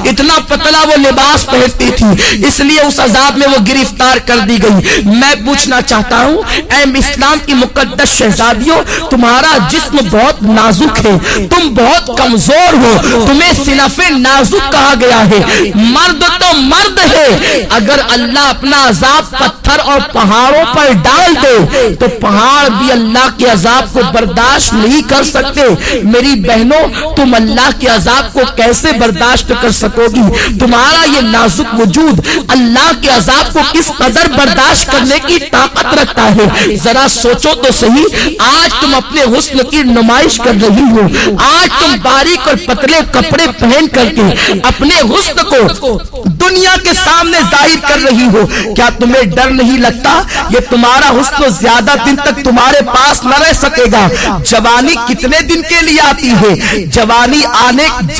اتنا پتلا وہ لباس پہنتی تھی، اس لیے اس عذاب میں وہ گرفتار کر دی گئی۔ میں پوچھنا چاہتا ہوں اے اسلام کی مقدس شہزادیوں، تمہارا جسم بہت نازک ہے، تم بہت کمزور ہو، تمہیں صنف نازک کہا گیا ہے۔ مرد تو مرد ہے، اگر اللہ اپنا عذاب پتھر اور پہاڑوں پر ڈال دے تو پہاڑ بھی اللہ کے عذاب کو برداشت نہیں کر سکتے۔ میری بہنوں، تم اللہ کے عذاب کو کیسے برداشت کر سکو گی؟ تمہارا یہ نازک وجود اللہ کے عذاب کو کس قدر برداشت کرنے کی طاقت رکھتا ہے؟ ذرا سوچو تو صحیح۔ آج تم اپنے حسن کی نمائش کر رہی ہو، آج تم باریک اور پتلے کپڑے پہن کر کے اپنے حسن کو دنیا کے سامنے ظاہر کر رہی ہو۔ کیا تمہیں ڈر نہیں لگتا یہ تمہارا حسن زیادہ دن تک تمہارے پاس نہ رہ سکے گا؟ جوانی کتنے دن کے لیے آتی ہے؟ جوانی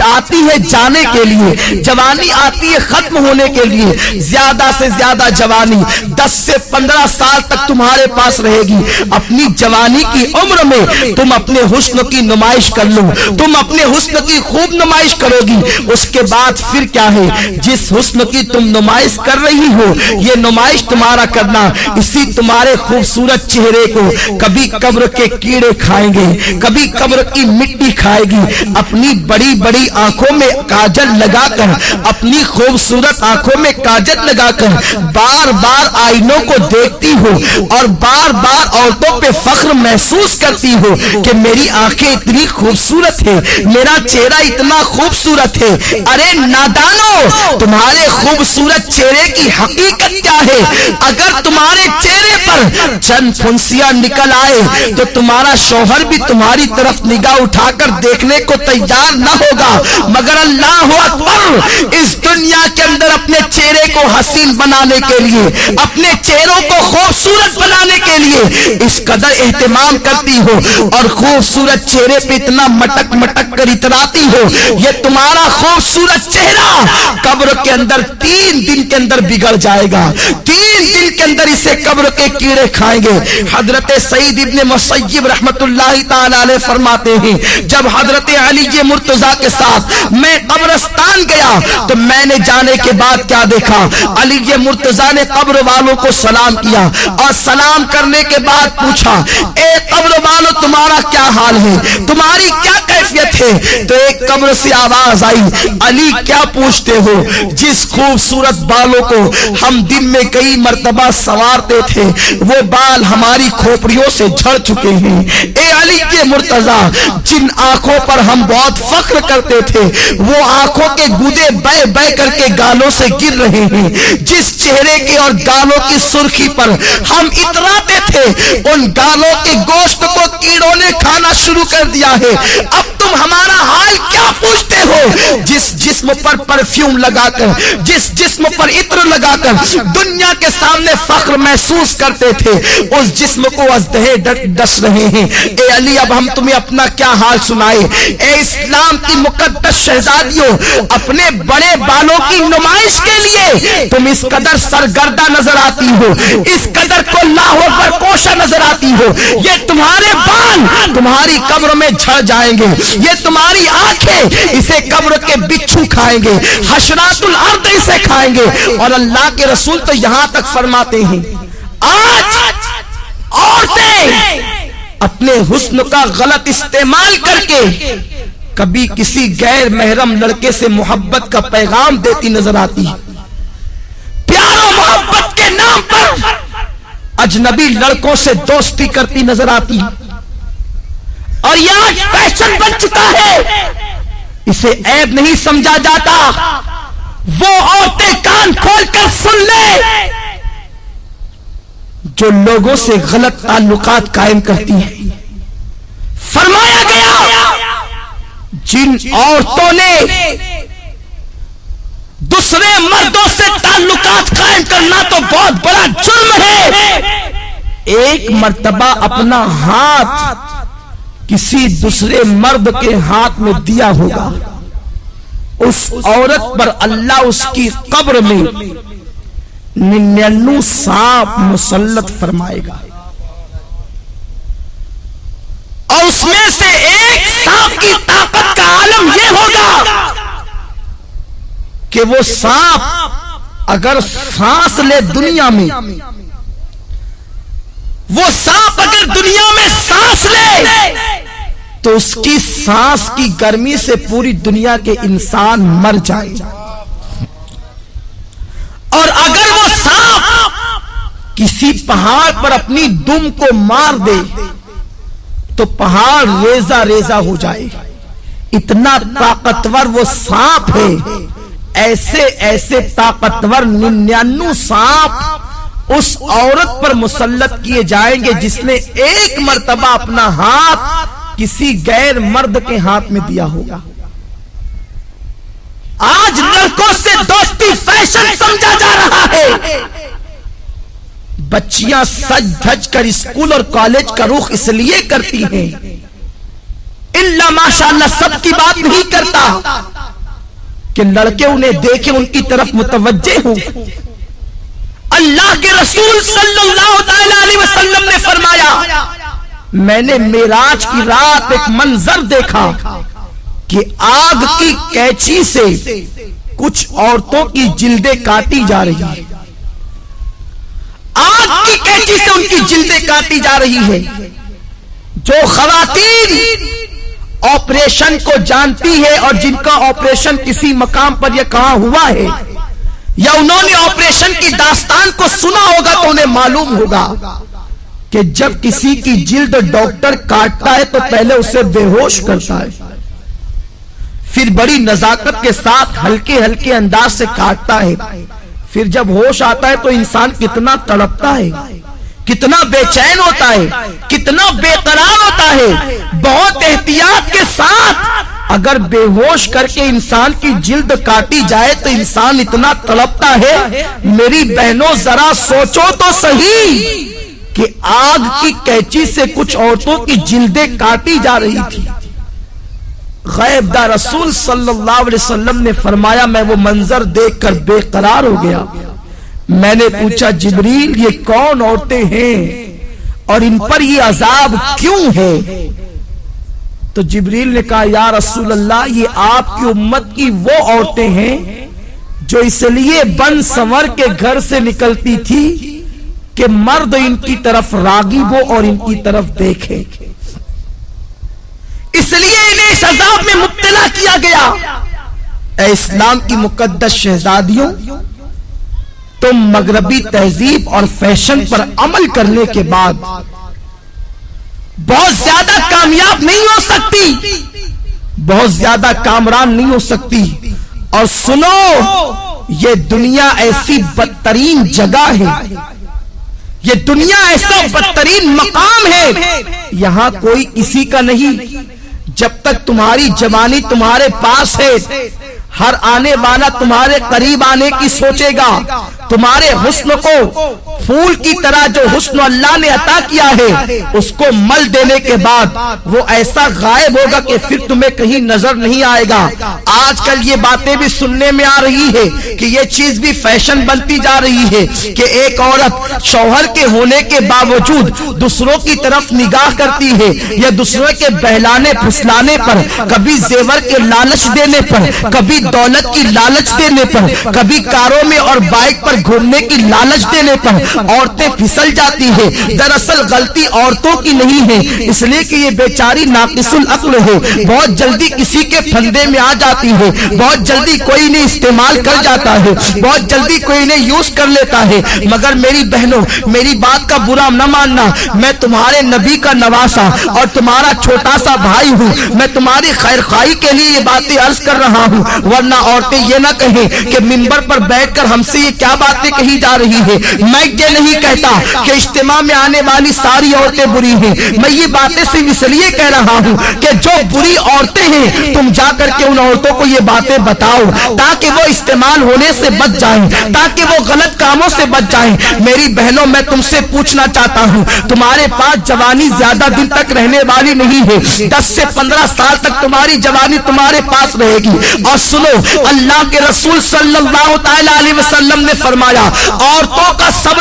آتی ہے جانے کے لیے، جوانی آتی ہے ختم ہونے کے لیے۔ زیادہ سے زیادہ جوانی 10 سے 15 سال تک تمہارے پاس رہے گی۔ اپنی جوانی کی عمر میں تم اپنے حسن کی نمائش کر لو، تم اپنے حسن کی خوب نمائش کرو گی۔ اس کے بعد پھر کیا ہے؟ جس حسن کی تم نمائش کر رہی ہو، یہ نمائش تمہارا کرنا اسی تمہارے خوبصورت چہرے کو کبھی قبر کے کیڑے کھائیں گے، کبھی قبر کی مٹی کھائے گی۔ اپنی بڑی بڑی آنکھوں میں کاجل لگا کر، اپنی خوبصورت آنکھوں میں کاجل لگا کر بار بار آئینوں کو دیکھتی ہو اور بار بار عورتوں پہ فخر محسوس کرتی ہو کہ میری آنکھیں اتنی خوبصورت ہے، میرا چہرہ اتنا خوبصورت ہے۔ ارے نادانو، تمہارے خوبصورت چہرے کی حقیقت کیا ہے؟ اگر تمہارے چہرے پر چند پھنسیاں نکل آئے تو تمہارا شوہر بھی تمہاری طرف نگاہ اٹھا کر دیکھنے کو تیار نہ ہوگا، مگر اللہ اکبر، اس دنیا کے اندر اپنے چہرے کو حسین بنانے کے لیے، اپنے چہروں کو خوبصورت بنانے کے لیے اس قدر اہتمام کرتی ہو اور خوبصورت چہرے پہ اتنا مٹک مٹک کر اتراتی ہو۔ یہ تمہارا خوبصورت چہرہ قبر کے اندر 3 دن کے اندر بگڑ جائے گا، 3 دن کے اندر اسے قبر کے کیڑے کھائیں گے۔ حضرت سعید ابن مسیب رحمت اللہ تعالی علیہ فرماتے ہیں، جب حضرت علی مرتضیٰ کے ساتھ میں قبرستان گیا تو میں نے جانے کے بعد کیا دیکھا؟ علی مرتضیٰ نے قبر والوں کو سلام کیا اور سلام کرنے کے بعد پوچھا، اے قبر والوں، تمہارا کیا حال ہے؟ تمہاری کیا کیفیت ہے؟ تو ایک قبر سے آواز آئی، علی کیا پوچھتے ہو؟ جس خوبصورت بالوں کو ہم دن میں کئی مرتبہ سنوارتے تھے وہ بال ہماری کھوپڑیوں سے جھڑ چکے ہیں۔ اے علی کے مرتضیٰ، جن آنکھوں پر ہم بہت فخر کرتے تھے وہ آنکھوں کے گودے بہ بہ کر کے گالوں سے گر رہے ہیں۔ جس چہرے کے اور گالوں کی سرخی پر ہم اتراتے تھے ان گالوں کے گوشت کو کیڑوں نے کھانا شروع کر دیا ہے۔ اب تم ہمارا حال کیا پوچھتے ہو؟ جس جسم پر پرفیوم لگا کر، جس جسم پر عطر لگا کر دنیا کے سامنے فخر محسوس کرتے تھے، اس جسم کو ازدہے ڈس رہے ہیں۔ اے علی، اب ہم تمہیں اپنا کیا حال سنائے؟ اے اسلام کی مقدس شہزادیوں، اپنے بڑے بالوں کی نمائش کے لیے تم اس قدر سرگردہ نظر آتی ہو، اس قدر کو لاہور پر کوشا نظر آتی ہو۔ یہ تمہارے بال تمہاری قبر میں جھڑ جائیں گے، یہ تمہاری آنکھیں اسے قبر کے بچھو کھائیں گے، حشرات الارض اسے کھائیں گے۔ اور اللہ کے رسول تو یہاں تک فرماتے ہیں، آج عورتیں اپنے حسن کا غلط استعمال کر کے کبھی کسی غیر محرم لڑکے سے محبت کا پیغام دیتی نظر آتی ہے، پیار و محبت کے نام پر اجنبی لڑکوں سے دوستی کرتی نظر آتی ہے، اور یہ آج فیشن بن چکا ہے، اسے عیب نہیں سمجھا جاتا۔ وہ عورتیں کان کھول کر سن لے جو لوگوں سے غلط تعلقات قائم کرتی ہیں۔ فرمایا گیا جن عورتوں نے دوسرے مردوں سے تعلقات قائم کرنا تو بہت بڑا جرم ہے، ایک مرتبہ اپنا ہاتھ کسی دوسرے مرد کے ہاتھ میں دیا ہوگا، اس عورت پر اللہ اس کی قبر میں 99 سانپ مسلط فرمائے گا، اور اس میں سے ایک سانپ کی طاقت کا عالم یہ ہوگا کہ وہ سانپ اگر سانس لے دنیا میں، وہ سانپ اگر دنیا میں سانس لے تو اس کی سانس کی گرمی سے پوری دنیا کے انسان مر جائیں، اور اگر وہ سانپ کسی پہاڑ پر اپنی دم کو مار دے تو پہاڑ ریزہ ریزہ ہو جائے، اتنا طاقتور وہ سانپ ہے۔ ایسے ایسے طاقتور 99 سانپ اس عورت پر مسلط کیے جائیں گے جس نے ایک مرتبہ اپنا ہاتھ کسی غیر مرد کے ہاتھ میں دیا ہوگا۔ آج لڑکوں سے دوستی فیشن سمجھا جا رہا ہے، بچیاں سج دھج کر اسکول اور کالج کا رخ اس لیے کرتی ہیں، الا ماشاءاللہ سب کی بات نہیں کرتا کہ لڑکے انہیں دیکھیں، ان کی طرف متوجہ ہوں۔ اللہ کے رسول صلی اللہ علیہ وسلم نے فرمایا، میں نے معراج کی رات ایک منظر دیکھا کہ آگ کی کینچی سے کچھ عورتوں کی جلدیں کاٹی جا رہی ہیں، آگ کی کینچی سے ان کی جلدیں کاٹی جا رہی ہے۔ جو خواتین آپریشن کو جانتی ہے اور جن کا آپریشن کسی مقام پر یہ کہاں ہوا ہے یا انہوں نے آپریشن کی داستان کو سنا ہوگا تو انہیں معلوم ہوگا کہ جب کسی کی جلد ڈاکٹر کاٹتا ہے تو پہلے اسے بے ہوش کرتا ہے، پھر بڑی نزاکت کے ساتھ ہلکے ہلکے انداز سے کاٹتا ہے، پھر جب ہوش آتا ہے تو انسان کتنا تڑپتا ہے، کتنا بے چین ہوتا ہے، کتنا بے قرار ہوتا ہے۔ بہت احتیاط کے ساتھ اگر بے ہوش کر کے انسان کی جلد کاٹی جائے تو انسان اتنا تڑپتا ہے۔ میری بہنوں ذرا سوچو تو صحیح کہ آگ کی کینچی سے کچھ عورتوں کی جلدیں کاٹی جا رہی تھی۔ غیب دار رسول صلی اللہ علیہ وسلم نے فرمایا، میں وہ منظر دیکھ کر بے قرار ہو گیا۔ میں نے پوچھا، جبریل یہ کون عورتیں ہیں اور ان پر یہ عذاب کیوں ہے؟ تو جبریل نے کہا، یا رسول اللہ یہ آپ کی امت کی وہ عورتیں ہیں جو اس لیے بن سنور کے گھر سے نکلتی تھی کہ مرد ان کی طرف راغب ہو اور ان کی طرف دیکھے، اس لیے انہیں اس عذاب میں مبتلا کیا گیا۔ اے اسلام کی مقدس شہزادیوں، تم مغربی تہذیب اور فیشن پر عمل کرنے کے بعد بہت زیادہ کامیاب نہیں ہو سکتی، بہت زیادہ کامران نہیں ہو سکتی۔ اور سنو، یہ دنیا ایسی بدترین جگہ ہے، یہ دنیا ایسا بدترین مقام ہے، یہاں کوئی کسی کا نہیں۔ جب تک تمہاری جوانی تمہارے پاس ہے، ہر آنے والا تمہارے قریب آنے کی سوچے گا، تمہارے حسن کو پھول کی طرح جو حسن اللہ نے عطا کیا ہے اس کو مل دینے کے بعد وہ ایسا غائب ہوگا کہ پھر تمہیں کہیں نظر نہیں آئے گا۔ آج کل یہ باتیں بھی سننے میں آ رہی ہے کہ یہ چیز بھی فیشن بنتی جا رہی ہے کہ ایک عورت شوہر کے ہونے کے باوجود دوسروں کی طرف نگاہ کرتی ہے، یا دوسروں کے بہلانے پھسلانے پر، کبھی زیور کے لالچ دینے پر، کبھی دولت کی لالچ دینے پر، کبھی کاروں میں اور بائک پر گھومنے کی لالچ دینے پر عورتیں پھسل جاتی ہے۔ دراصل غلطی عورتوں کی نہیں ہے، اس لیے کہ یہ بیچاری ناقص العقل ہے، بہت جلدی کسی کے پھندے میں آ جاتی ہے، بہت جلدی کوئی انہیں استعمال کر جاتا ہے، بہت جلدی کوئی انہیں یوز کر لیتا ہے۔ مگر میری بہنوں، میری بات کا برا نہ ماننا، میں تمہارے نبی کا نواسا اور تمہارا چھوٹا سا بھائی ہوں، میں تمہاری خیر خواہی کے لیے یہ باتیں عرض کر رہا ہوں، ورنہ عورتیں یہ نہ کہیں کہ منبر پر بیٹھ کر ہم سے یہ کیا باتیں کہی جا رہی ہے۔ میں یہ نہیں کہتا کہ اجتماع میں آنے والی ساری عورتیں بری ہیں، میں یہ باتیں صرف اس لیے کہہ رہا ہوں کہ جو بری عورتیں ہیں تم جا کر کے ان عورتوں کو یہ باتیں بتاؤ تاکہ وہ استعمال ہونے سے بچ جائیں، تاکہ وہ غلط کاموں سے بچ جائیں۔ میری بہنوں، میں تم سے پوچھنا چاہتا ہوں، تمہارے پاس جوانی زیادہ دن تک رہنے والی نہیں ہے، 10 سے 15 سال تک تمہاری جوانی تمہارے پاس رہے گی۔ اور سنو، اللہ کے رسول صلی اللہ تعالی علیہ وسلم نے فرمایا، عورتوں کا سب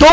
2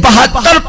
72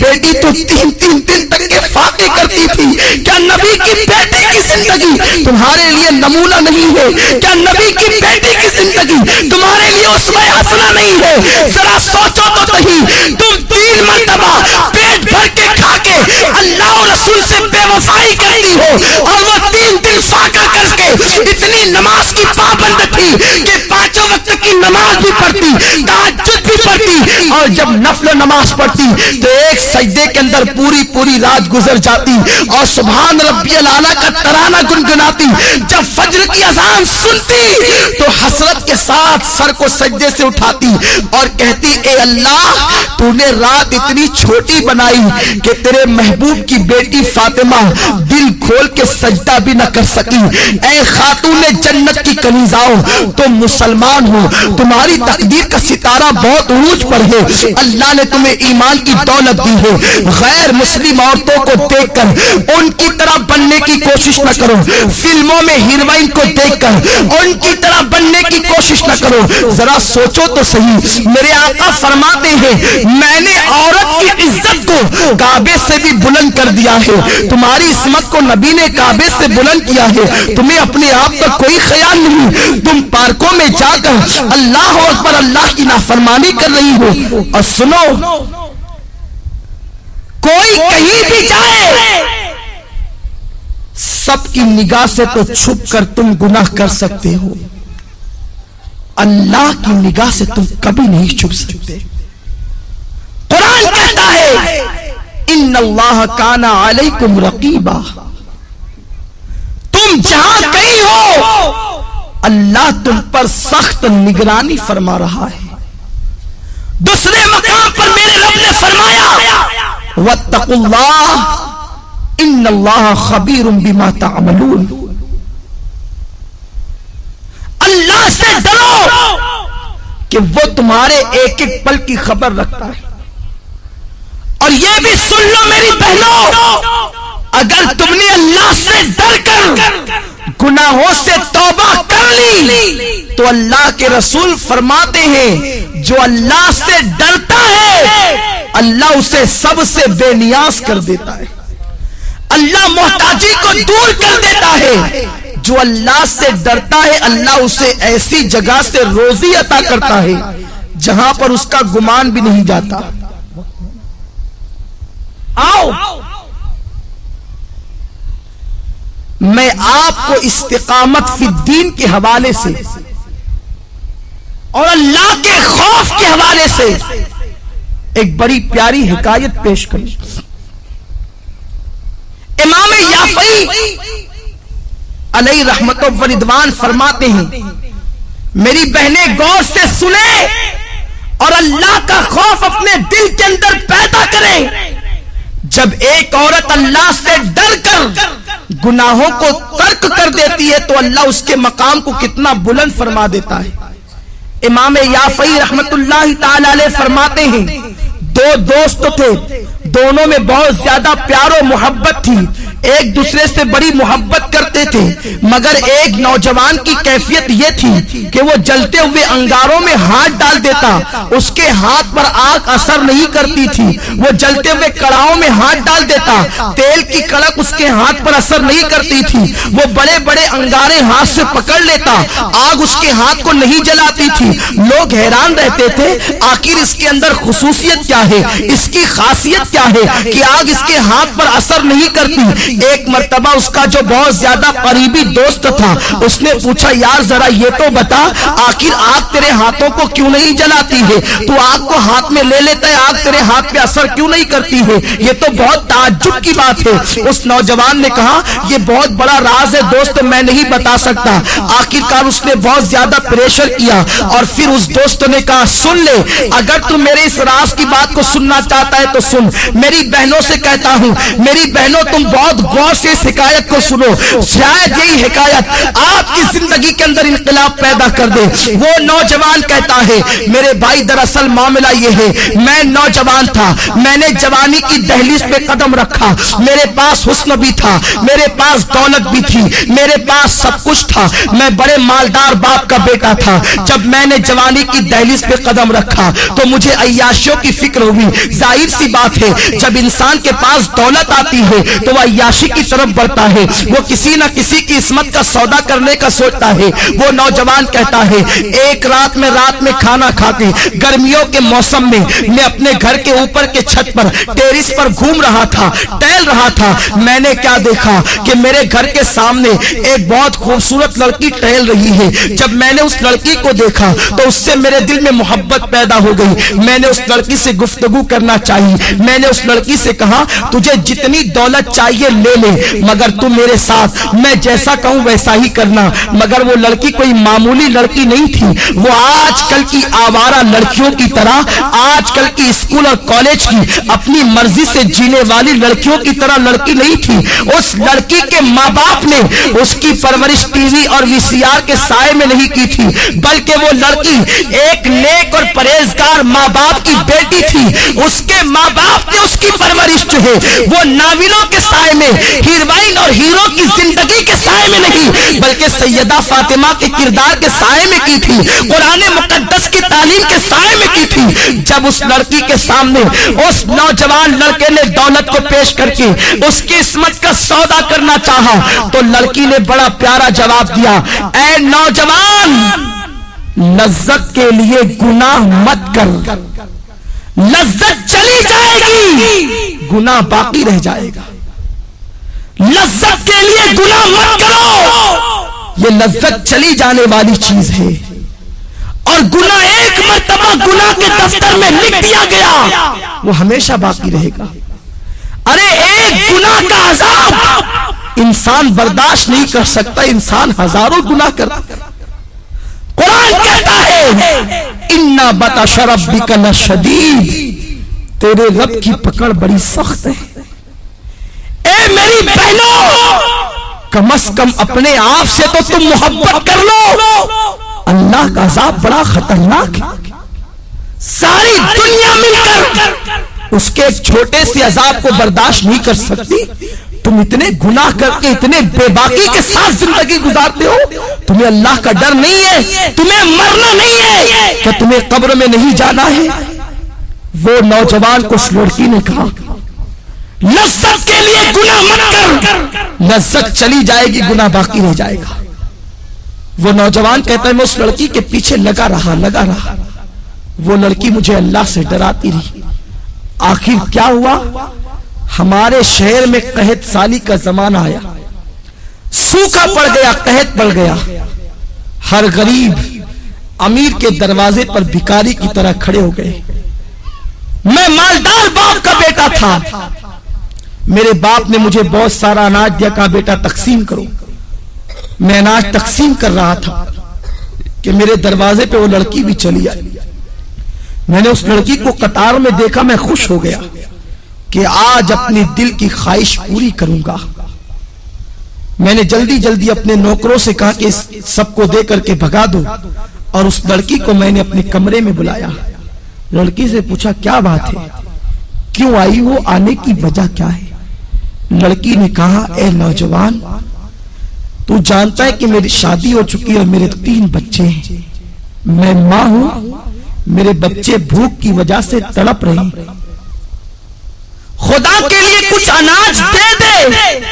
بیٹی تو 3 دن تک کے فاقے کرتی تھی، کیا نبی کی بیٹی کی زندگی تمہارے لیے نمونہ نہیں ہے؟ کیا نبی کی بیٹی کی زندگی تمہارے لیے اسوہ حسنہ نہیں ہے؟ ذرا سوچو تو صحیح، تم 3 مرتبہ پیٹ بھر کے کھا کے اللہ اور رسول سے بے وفائی کرتی ہو، اور وہ 3 دن فاقہ کر کے اتنی نماز کی پابند تھی کہ 5 وقت کی نماز بھی پڑھتی، تہجد بھی پڑھتی، اور جب نفل نماز پڑھتی تو ایک سجدے کے اندر پوری رات گزر جاتی اور سبحان ربی الاعلیٰ کا ترانہ گنگناتی۔ جب فجر کی اذان سنتی تو حسرت کے ساتھ سر کو سجدے سے اٹھاتی اور کہتی اے اللہ تو نے رات اتنی چھوٹی بنائی کہ تیرے محبوب کی بیٹی فاطمہ دل کھول کے سجدہ بھی نہ کر سکی۔ اے خاتون جنت کی کنیزاؤ تم مسلمان ہو، تمہاری تقدیر کا ستارہ بہت عروج پر ہے، اللہ نے تمہیں ایمان کی دولت دی ہے، غیر مسلم عورتوں کو دیکھ کر ان کی طرح بننے کی کوشش نہ کرو، فلموں میں ہیروئن کو دیکھ کر ان کی طرح بننے کی کوشش نہ کرو۔ ذرا سوچو تو صحیح، میرے آقا فرماتے ہیں میں نے عورت کی عزت کو کعبے سے بھی بلند کر دیا ہے، تمہاری عصمت کو نبی نے کعبے سے بلند کیا ہے، تمہیں اپنے آپ کا کوئی خیال نہیں، تم پارکوں میں جا کر اللہ اکبر اللہ کی نافرمانی کر رہی ہو۔ اور سنو، کوئی کہیں بھی جائے سب کی نگاہ سے تو چھپ کر تم گناہ کر سکتے ہو، اللہ کی نگاہ سے تم کبھی نہیں چھپ سکتے۔ قرآن کہتا ہے ان اللہ کان علیکم رقیبا، تم جہاں کہیں ہو اللہ تم پر سخت نگرانی فرما رہا ہے۔ دوسرے مقام پر میرے رب نے فرمایا واتقوا اللہ ان اللہ خبیر بما تعملون، اللہ سے ڈرو کہ وہ تمہارے ایک ایک پل کی خبر رکھتا ہے۔ اور یہ بھی سن لو میری بہنوں، اگر تم نے اللہ سے ڈر کر گناہوں سے توبہ کر لی تو اللہ کے رسول فرماتے ہیں جو اللہ سے ڈرتا ہے اللہ اسے سب سے بے نیاز کر دیتا ہے، اللہ محتاجی کو دور کر دیتا ہے۔ جو اللہ سے ڈرتا ہے اللہ اسے ایسی جگہ سے روزی عطا کرتا ہے جہاں پر اس کا گمان بھی نہیں جاتا۔ آؤ میں آپ کو استقامت فی الدین کے حوالے سے اور اللہ کے خوف کے حوالے سے ایک بڑی پیاری حکایت پیش کروں۔ امام یافعی علیہ رحمت و رضوان فرماتے ہیں میری بہنیں غور سے سنیں اور اللہ کا خوف اپنے دل کے اندر پیدا کریں۔ جب ایک عورت اللہ سے ڈر کر گناہوں کو ترک کر دیتی ہے تو اللہ اس کے مقام کو کتنا بلند فرما دیتا ہے۔ امام یافعی رحمت اللہ تعالی علیہ فرماتے ہیں 2 دوست تھے، دونوں میں بہت زیادہ پیار و محبت تھی، ایک دوسرے سے بڑی محبت کرتے تھے، مگر ایک نوجوان کی کیفیت یہ تھی کہ وہ جلتے ہوئے انگاروں میں ہاتھ ڈال دیتا، اس کے ہاتھ پر آگ اثر نہیں کرتی تھی، وہ جلتے ہوئے کڑاہوں میں ہاتھ ڈال دیتا، تیل کی کڑک اس کے ہاتھ پر اثر نہیں کرتی تھی، وہ بڑے بڑے انگارے ہاتھ سے پکڑ لیتا، آگ اس کے ہاتھ کو نہیں جلاتی تھی۔ لوگ حیران رہتے تھے آخر اس کے اندر خصوصیت کیا ہے، اس کی خاصیت کیا ہے کہ آگ اس کے ہاتھ پر اثر نہیں کرتی۔ ایک مرتبہ اس کا جو بہت زیادہ قریبی دوست تھا اس نے پوچھا یار ذرا یہ تو بتا آخر آگ تیرے ہاتھوں کو کیوں نہیں جلاتی ہے، تو آگ کو ہاتھ میں لے لیتا ہے آگ تیرے ہاتھ پہ اثر کیوں نہیں کرتی ہے، یہ تو بہت تعجب کی بات ہے۔ اس نوجوان نے کہا یہ بہت بڑا راز ہے دوست میں نہیں بتا سکتا۔ آخرکار اس نے بہت زیادہ پریشر کیا اور پھر اس دوست نے کہا سن لے اگر تو میرے اس راز کی بات کو سننا چاہتا ہے تو سن، میری بہنوں سے کہتا ہوں میری بہنوں تم بہت غور سے اس حکایت کو سنو، شاید یہی حکایت آپ کی زندگی کے اندر انقلاب پیدا کر دے۔ وہ نوجوان کہتا ہے میرے بھائی دراصل معاملہ یہ ہے، میں نوجوان تھا، میں نے جوانی کی دہلیز پہ قدم رکھا، میرے پاس حسن بھی تھا، میرے پاس دولت بھی تھی، میرے پاس سب کچھ تھا، میں بڑے مالدار باپ کا بیٹا تھا۔ جب میں نے جوانی کی دہلیز پہ قدم رکھا تو مجھے عیاشیوں کی فکر ہوئی۔ ظاہر سی بات ہے جب انسان کے پاس دولت آتی ہے تو وہ عیاشی کی طرف بڑھتا ہے، وہ کسی نہ کسی کی عصمت کا سودا کرنے کا سوچتا ہے۔ وہ نوجوان کہتا ہے ایک رات میں کھانا کھا کے گرمیوں کے موسم میں اپنے گھر کے اوپر کے چھت پر ٹیرس پر گھوم رہا تھا، ٹہل رہا تھا، میں نے کیا دیکھا کہ میرے گھر کے سامنے ایک بہت خوبصورت لڑکی ٹہل رہی ہے۔ جب میں نے اس لڑکی کو دیکھا تو اس سے میرے دل میں محبت پیدا ہو گئی، میں نے اس لڑکی سے گفتگو کرنا چاہیے۔ میں نے اس لڑکی سے کہا تجھے جتنی دولت چاہیے لے لے، مگر تو میرے ساتھ میں جیسا کہوں ویسا ہی کرنا۔ مگر وہ لڑکی کوئی معمولی لڑکی نہیں تھی، وہ آج کل کی آوارہ لڑکیوں کی طرح، آج کل کی اسکول اور کالج کی اپنی مرضی سے جینے والی لڑکیوں کی طرح لڑکی نہیں تھی۔ اس لڑکی کے ماں باپ نے اس کی پرورش ٹی وی اور وی سی آر کے سائے میں نہیں کی تھی، بلکہ وہ لڑکی ایک نیک اور پرہیزگار ماں باپ کی بیٹی تھی۔ اس کے ماں باپ نے اس کی پرورش جو ہے وہ ناولوں کے سائے میں، ہیروئن اور ہیرو کی زندگی کے سائے میں نہیں بلکہ سیدہ فاطمہ کے کردار کے سائے میں کی تھی، قرآن مقدس کی تعلیم کے سائے میں کی تھی۔ جب اس لڑکی کے سامنے اس نوجوان لڑکے نے دولت کو پیش کر کے اس کی عصمت کا سودا کرنا چاہا تو لڑکی نے بڑا پیارا جواب دیا، اے نوجوان لذت کے لیے گناہ مت کر، لذت چلی جائے گی گناہ باقی رہ جائے گا۔ لذت کے لیے گناہ مت کرو، یہ لذت چلی جانے والی چیز ہے، اور گناہ ایک مرتبہ گناہ کے دفتر میں لکھ دیا گیا وہ ہمیشہ باقی رہے گا۔ ارے ایک گناہ کا عذاب انسان برداشت نہیں کر سکتا، انسان ہزاروں گناہ کرتا۔ قرآن کہتا ہے اِنَّ بَطْشَ رَبِّكَ لَشَدِيدٌ، تیرے رب کی پکڑ بڑی سخت ہے۔ اے میری بہنوں کم از کم اپنے آپ سے تو تم محبت کر لو، اللہ کا عذاب بڑا خطرناک ہے۔ ساری دنیا مل کر اس کے ایک چھوٹے سے عذاب کو برداشت نہیں کر سکتی، تم اتنے گناہ کر کے اتنے بے باکی کے ساتھ زندگی گزارتے ہو، تمہیں اللہ کا ڈر نہیں ہے، تمہیں مرنا نہیں ہے، کہ تمہیں قبر میں نہیں جانا ہے؟ وہ نوجوان کو اس لڑکی نے کہا لذت کے لیے گناہ مت کر، لذت چلی جائے گی گناہ باقی رہ جائے گا۔ وہ نوجوان کہتا ہے میں اس لڑکی کے پیچھے لگا رہا، وہ لڑکی مجھے اللہ سے ڈراتی رہی۔ آخر کیا ہوا؟ ہمارے شہر میں قحط سالی کا زمانہ آیا، سوکھا پڑ گیا، قحط پڑ گیا، ہر غریب امیر کے دروازے پر بھکاری کی طرح کھڑے ہو گئے۔ میں مالدار باپ کا بیٹا تھا، میرے باپ نے مجھے بہت سارا اناج دیا، کہا بیٹا تقسیم کرو۔ میں اناج تقسیم کر رہا تھا کہ میرے دروازے پہ وہ لڑکی بھی چلی آئی۔ میں نے اس لڑکی کو قطار میں دیکھا، میں خوش ہو گیا کہ آج اپنی دل کی خواہش پوری کروں گا۔ میں نے جلدی اپنے نوکروں سے کہا کہ اس سب کو دے کر کے بھگا دو، اور اس لڑکی کو میں نے اپنے کمرے میں بلایا۔ لڑکی سے پوچھا کیا بات ہے، کیوں آئی ہو، آنے کی وجہ کیا ہے؟ لڑکی نے کہا اے نوجوان تو جانتا ہے کہ میری شادی ہو چکی ہے اور میرے 3 بچے ہیں، میں ماں ہوں، میرے بچے بھوک کی وجہ سے تڑپ رہے ہیں، خدا کے لیے کچھ اناج دے دے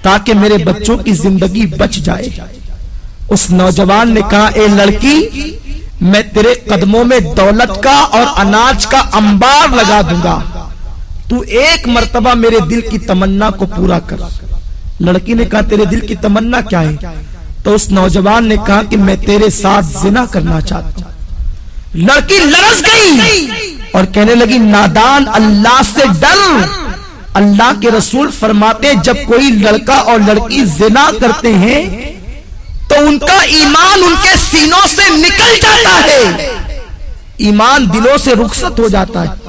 تاکہ میرے بچوں کی زندگی بچ جائے۔ اس نوجوان نے کہا اے لڑکی میں تیرے قدموں میں دولت کا اور اناج کا انبار لگا دوں گا، تو ایک مرتبہ میرے دل کی تمنا کو پورا کر۔ لڑکی نے کہا تیرے دل کی تمنا کیا ہے؟ تو اس نوجوان نے کہا کہ میں تیرے ساتھ زنا کرنا چاہتا ہوں۔ لڑکی لرز گئی اور کہنے لگی نادان اللہ سے ڈر، اللہ کے رسول فرماتے ہیں جب کوئی لڑکا اور لڑکی زنا کرتے ہیں تو ان کا ایمان ان کے سینوں سے نکل جاتا ہے، ایمان دلوں سے رخصت ہو جاتا ہے،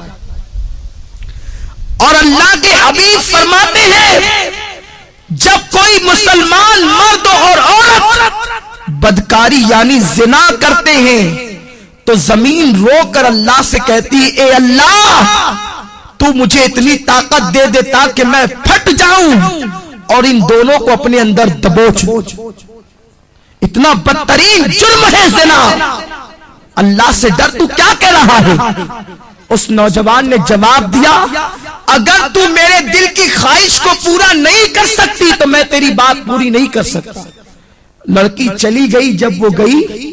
اور اللہ کے حبیب فرماتے ہیں جب کوئی مسلمان مرد اور عورت بدکاری یعنی زنا کرتے ہیں تو زمین رو کر اللہ سے کہتی اے اللہ تو مجھے اتنی طاقت دے دے تاکہ میں پھٹ جاؤں اور ان دونوں کو اپنے اندر دبوچ دوں۔ اتنا بدترین جرم ہے زنا، اللہ سے ڈر، تو کیا کہہ رہا ہے؟ اس نوجوان نے جواب دیا اگر تو میرے دل کی خواہش کو پورا نہیں کر سکتی تو میں تیری بات پوری نہیں کر سکتا۔ لڑکی چلی گئی، جب وہ گئی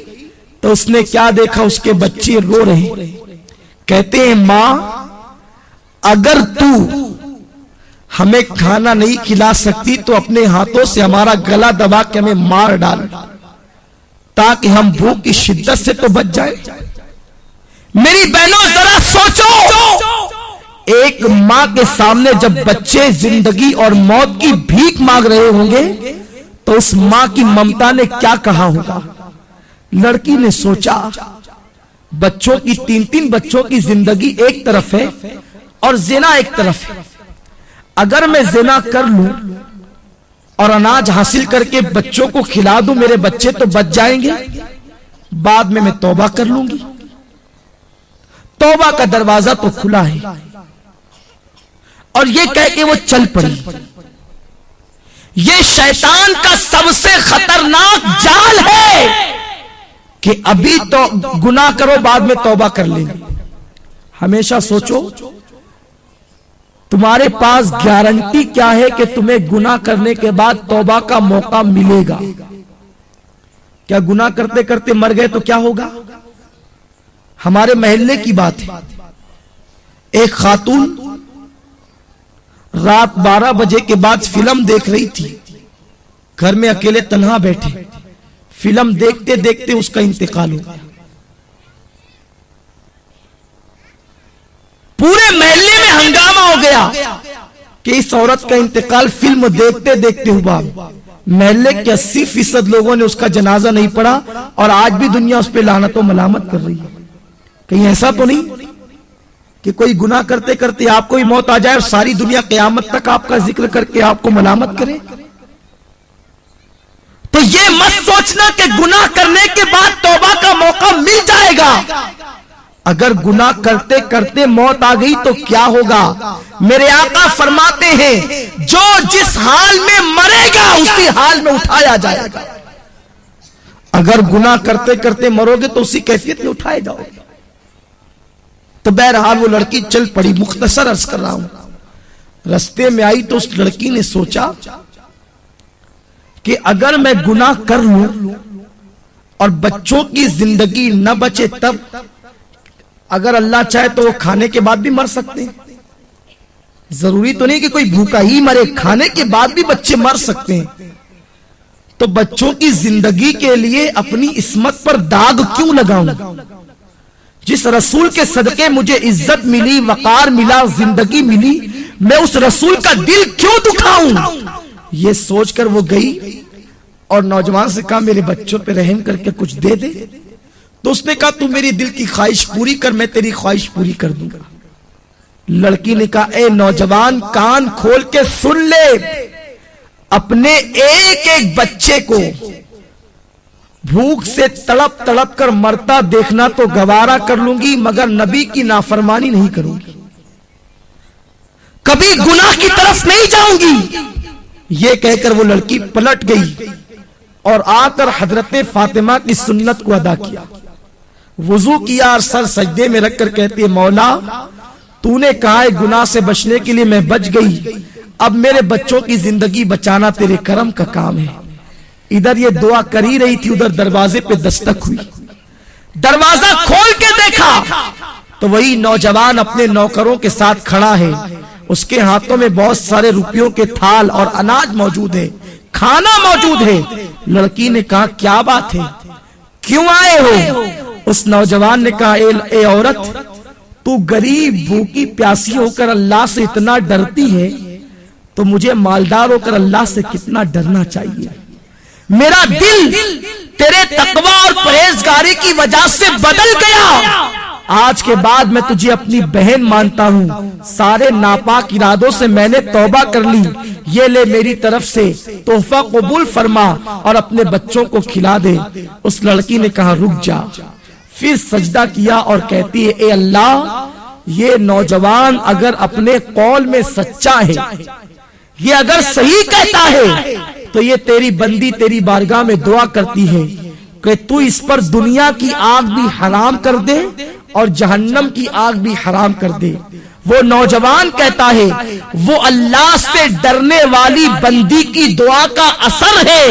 تو اس نے کیا دیکھا، اس کے بچے رو رہے، کہتے ہیں ماں اگر تو ہمیں کھانا نہیں کھلا سکتی تو اپنے ہاتھوں سے ہمارا گلا دبا کے ہمیں مار ڈال تاکہ ہم بھوک کی شدت سے تو بچ جائیں۔ میری بہنوں ذرا سوچو، ایک ماں کے سامنے جب بچے زندگی اور موت کی بھیک مانگ رہے ہوں گے تو اس ماں کی ممتا نے کیا کہا ہوگا؟ لڑکی نے سوچا بچوں کی تین بچوں کی زندگی ایک طرف ہے اور زنا ایک طرف ہے، اگر میں زنا کر لوں اور اناج حاصل کر کے بچوں کو کھلا دوں میرے بچے تو بچ جائیں گے، بعد میں توبہ کر لوں گی۔ توبہ کا دروازہ تو کھلا ہے، اور یہ کہہ کے وہ چل پڑی۔ یہ شیطان کا سب سے خطرناک جال ہے کہ ابھی تو گناہ کرو بعد میں توبہ کر لیں گے۔ ہمیشہ سوچو تمہارے پاس گارنٹی کیا ہے کہ تمہیں گناہ کرنے کے بعد توبہ کا موقع ملے گا؟ کیا گناہ کرتے کرتے مر گئے تو کیا ہوگا؟ ہمارے محلے کی بات ہے، ایک خاتون رات 12 بجے کے بعد فلم دیکھ رہی تھی، گھر میں اکیلے تنہا بیٹھے، فلم دیکھتے دیکھتے اس کا انتقال ہو گیا۔ پورے محلے میں ہنگامہ ہو گیا کہ اس عورت کا انتقال فلم دیکھتے دیکھتے ہوا۔ محلے کے 80% لوگوں نے اس کا جنازہ نہیں پڑھا اور آج بھی دنیا اس پہ لعنت و ملامت کر رہی ہے۔ کہیں ایسا تو نہیں کہ کوئی گناہ کرتے کرتے آپ کو ہی موت آ جائے اور ساری دنیا قیامت تک آپ کا ذکر کر کے آپ کو ملامت کرے؟ تو یہ مت سوچنا کہ گناہ کرنے کے بعد توبہ کا موقع مل جائے گا۔ اگر گناہ کرتے کرتے موت آ گئی تو کیا ہوگا؟ میرے آقا فرماتے ہیں جو جس حال میں مرے گا اسی حال میں اٹھایا جائے گا۔ اگر گناہ کرتے کرتے مرو گے تو اسی کیفیت میں اٹھائے جاؤ گے۔ تو بہرحال وہ لڑکی چل پڑی، مختصر عرض کر رہا ہوں۔ رستے میں آئی تو اس لڑکی نے سوچا کہ اگر میں گناہ کر لوں اور بچوں کی زندگی نہ بچے تب، اگر اللہ چاہے تو وہ کھانے کے بعد بھی مر سکتے ہیں، ضروری تو نہیں کہ کوئی بھوکا ہی مرے، کھانے کے بعد بھی بچے مر سکتے ہیں۔ تو بچوں کی زندگی کے لیے اپنی عصمت پر داغ کیوں لگاؤں؟ جس رسول کے صدقے مجھے عزت ملی، وقار ملا، زندگی ملی، میں اس رسول کا دل کیوں دکھاؤں؟ یہ سوچ کر وہ گئی اور نوجوان سے کہا میرے بچوں پہ رحم کر کے کچھ دے دے۔ تو اس نے کہا تو میری دل کی خواہش پوری کر، میں تیری خواہش پوری کر دوں گا۔ لڑکی نے کہا اے نوجوان کان کھول کے سن لے، اپنے ایک ایک بچے کو بھوک سے تڑپ تڑپ کر مرتا دیکھنا تو گوارا کر لوں گی، مگر نبی کی نافرمانی نہیں کروں گی، کبھی گناہ کی طرف نہیں جاؤں گی۔ یہ کہہ کر وہ لڑکی پلٹ گئی اور آ کر حضرت فاطمہ کی سنت کو ادا کیا، وضو کیا اور سر سجدے میں رکھ کر کہتی ہے مولا تو نے کہا ہے گناہ سے بچنے کے لیے میں بچ گئی، اب میرے بچوں کی زندگی بچانا تیرے کرم کا کام ہے۔ ادھر یہ دعا کر ہی رہی تھی، ادھر دروازے پہ دستک ہوئی، دروازہ کھول کے دیکھا تو وہی نوجوان اپنے نوکروں کے ساتھ کھڑا ہے، اس کے ہاتھوں میں بہت سارے روپیوں کے تھال اور اناج موجود ہے، کھانا موجود ہے۔ لڑکی نے کہا کیا بات ہے، کیوں آئے ہو؟ اس نوجوان نے کہا اے عورت تو غریب بھوکی پیاسی ہو کر اللہ سے اتنا ڈرتی ہے تو مجھے مالدار ہو کر اللہ سے کتنا ڈرنا چاہیے۔ میرا دل تیرے تقوی اور پرہیزگاری کی وجہ سے بدل گیا، آج کے بعد میں تجھے اپنی بہن مانتا ہوں، سارے ناپاک ارادوں سے میں نے توبہ کر لی، یہ لے میری طرف سے تحفہ قبول فرما اور اپنے بچوں کو کھلا دے۔ اس لڑکی نے کہا رک جا، پھر سجدہ کیا اور کہتی ہے اے اللہ، یہ نوجوان اگر اپنے قول میں سچا ہے، یہ اگر صحیح کہتا ہے تو یہ تیری بندی تیری بارگاہ میں دعا کرتی ہے کہ تو اس پر دنیا کی آگ بھی حرام کر دے اور جہنم کی آگ بھی حرام کر دے۔ وہ نوجوان کہتا ہے وہ اللہ سے ڈرنے والی بندی کی دعا کا اثر ہے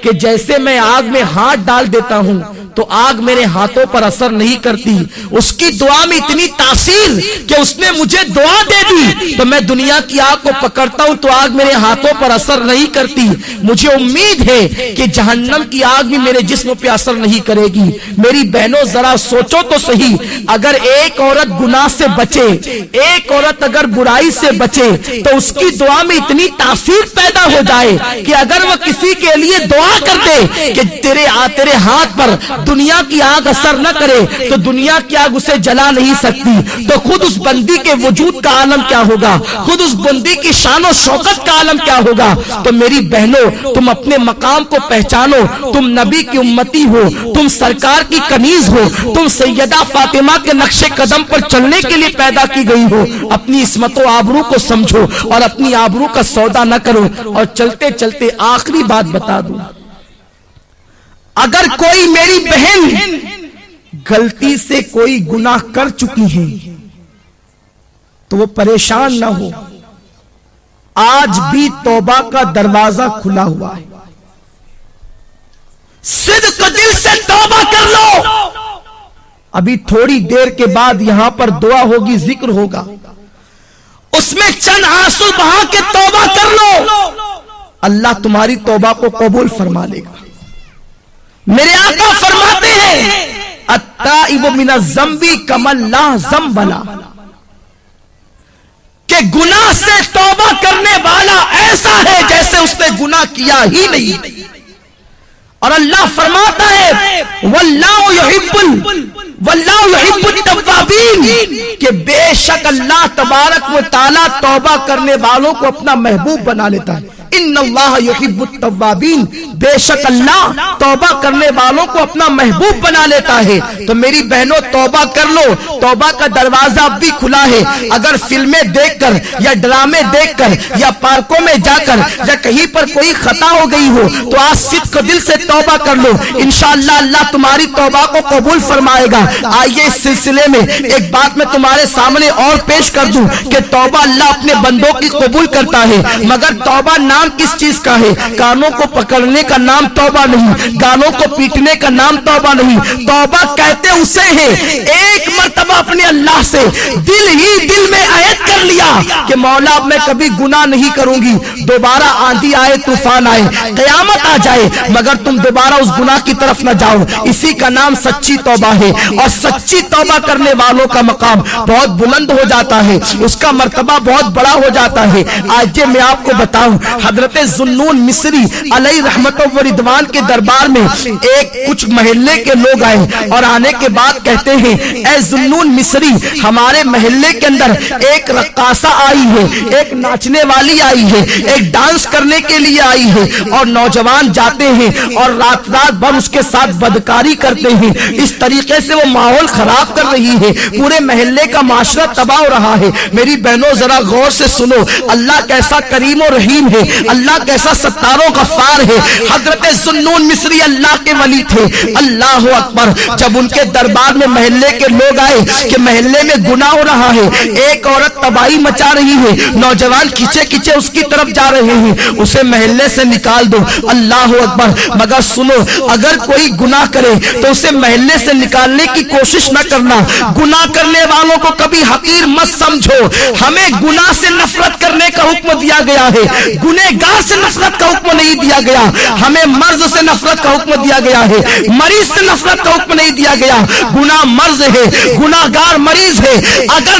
کہ جیسے میں آگ میں ہاتھ ڈال دیتا ہوں تو آگ میرے ہاتھوں پر اثر نہیں کرتی، اس کی دعا میں اتنی تاثیر کہ اس نے مجھے دعا دے دی تو میں دنیا کی آگ کو پکڑتا ہوں تو آگ میرے ہاتھوں پر اثر نہیں کرتی۔ مجھے امید ہے کہ جہنم کی آگ بھی میرے جسم پہ اثر نہیں کرے گی۔ میری بہنوں ذرا سوچو تو صحیح، اگر ایک عورت گناہ سے بچے، ایک عورت اگر برائی سے بچے تو اس کی دعا میں اتنی تاثیر پیدا ہو جائے کہ اگر وہ کسی کے لیے دعا کر دے کہ تیرے ہاتھ پر دنیا کی آگ اثر نہ کرے تو دنیا کی آگ اسے جلا نہیں سکتی، تو خود اس بندی کے وجود کا عالم کیا ہوگا، خود اس بندی کی شان و شوکت کا عالم کیا ہوگا۔ تو میری بہنوں تم اپنے مقام کو پہچانو، تم نبی کی امتی ہو، تم سرکار کی کنیز ہو، تم سیدہ فاطمہ کے نقش قدم پر چلنے کے لیے پیدا کی گئی ہو۔ اپنی عصمت و آبرو کو سمجھو اور اپنی آبرو کا سودا نہ کرو۔ اور چلتے چلتے آخری بات بتا دوں، اگر کوئی میری بہن غلطی سے کوئی گناہ کر چکی ہے تو وہ پریشان نہ ہو، آج بھی توبہ کا دروازہ کھلا ہوا ہے، صدق دل سے توبہ کر لو۔ ابھی تھوڑی دیر کے بعد یہاں پر دعا ہوگی، ذکر ہوگا، اس میں چند آنسو بہا کے توبہ کر لو، اللہ تمہاری توبہ کو قبول فرما لے گا۔ میرے آقا فرماتے ہیں التائب من الذنب کمن لا ذنب لہ، کہ گناہ سے توبہ کرنے والا ایسا ہے جیسے اس نے گناہ کیا ہی نہیں۔ اور اللہ فرماتا ہے واللہ یحب التوابین، کہ بے شک اللہ تبارک و تعالی توبہ کرنے والوں کو اپنا محبوب بنا لیتا ہے۔ ان اللہ یحب التوابین، بے شک اللہ توبہ کرنے والوں کو اپنا محبوب بنا لیتا ہے۔ تو میری بہنوں توبہ کر لو، توبہ کا دروازہ اب بھی کھلا ہے۔ اگر فلمیں دیکھ کر یا ڈرامے دیکھ کر یا پارکوں میں جا کر یا کہیں پر کوئی خطا ہو گئی ہو تو آج صدق دل سے توبہ کر لو، انشاءاللہ اللہ تمہاری توبہ کو قبول فرمائے گا۔ آئیے اس سلسلے میں ایک بات میں تمہارے سامنے اور پیش کر دوں کہ توبہ اللہ اپنے بندوں کی قبول کرتا ہے، مگر توبہ نام کس چیز کا ہے؟ کانوں کو پکڑنے کا نام توبہ نہیں، گانوں کو پیٹنے کا نام توبہ نہیں۔ توبہ کہتے اسے ہیں ایک مرتبہ اپنے اللہ سے دل ہی دل میں عہد کر لیا کہ مولا میں کبھی گناہ نہیں کروں گی، دوبارہ آندھی آئے طوفان آئے قیامت آ جائے مگر تم دوبارہ اس گناہ کی طرف نہ جاؤ، اسی کا نام سچی توبہ ہے۔ اور سچی توبہ کرنے والوں کا مقام بہت بلند ہو جاتا ہے، اس کا مرتبہ بہت بڑا ہو جاتا ہے۔ آج میں آپ کو بتاؤں، حضرت ذوالنون مصری علیہ رحمت و رضوان کے دربار میں ایک کچھ محلے کے لوگ آئے اور آنے کے بعد کہتے ہیں اے ذوالنون مصری، ہمارے محلے کے اندر ایک رقاصہ آئی ہے، ایک ناچنے والی آئی ہے، ایک ڈانس کرنے کے لیے آئی ہے، اور نوجوان جاتے ہیں اور رات بھر اس کے ساتھ بدکاری کرتے ہیں، اس طریقے سے وہ ماحول خراب کر رہی ہے، پورے محلے کا معاشرہ تباہ ہو رہا ہے۔ میری بہنوں ذرا غور سے سنو، اللہ کیسا کریم و رحیم ہے، اللہ کیسا ستار و غفار ہے۔ حضرت ذوالنون مصری اللہ کے ولی تھے، اللہ اکبر۔ جب ان کے دربار میں محلے کے لوگ آئے کہ محلے میں گناہ ہو رہا ہے، ایک عورت تباہی مچا رہی ہے، نوجوان کھچے کھچے اس کی طرف جا رہے ہیں، اسے محلے سے نکال دو، اللہ اکبر۔ مگر سنو، اگر کوئی گناہ کرے تو اسے محلے سے نکالنے کی کوشش نہ کرنا، گناہ کرنے والوں کو کبھی حقیر مت سمجھو، ہمیں گناہ سے نفرت کرنے کا حکم دیا گیا ہے، گنہگار سے نفرت کا حکم نہیں دیا گیا، ہمیں مرض سے نفرت کا حکم دیا گیا ہے، مریض سے نفرت کا حکم نہیں دیا گیا۔ گناہ مرض ہے، گناہگار مریض ہے، اگر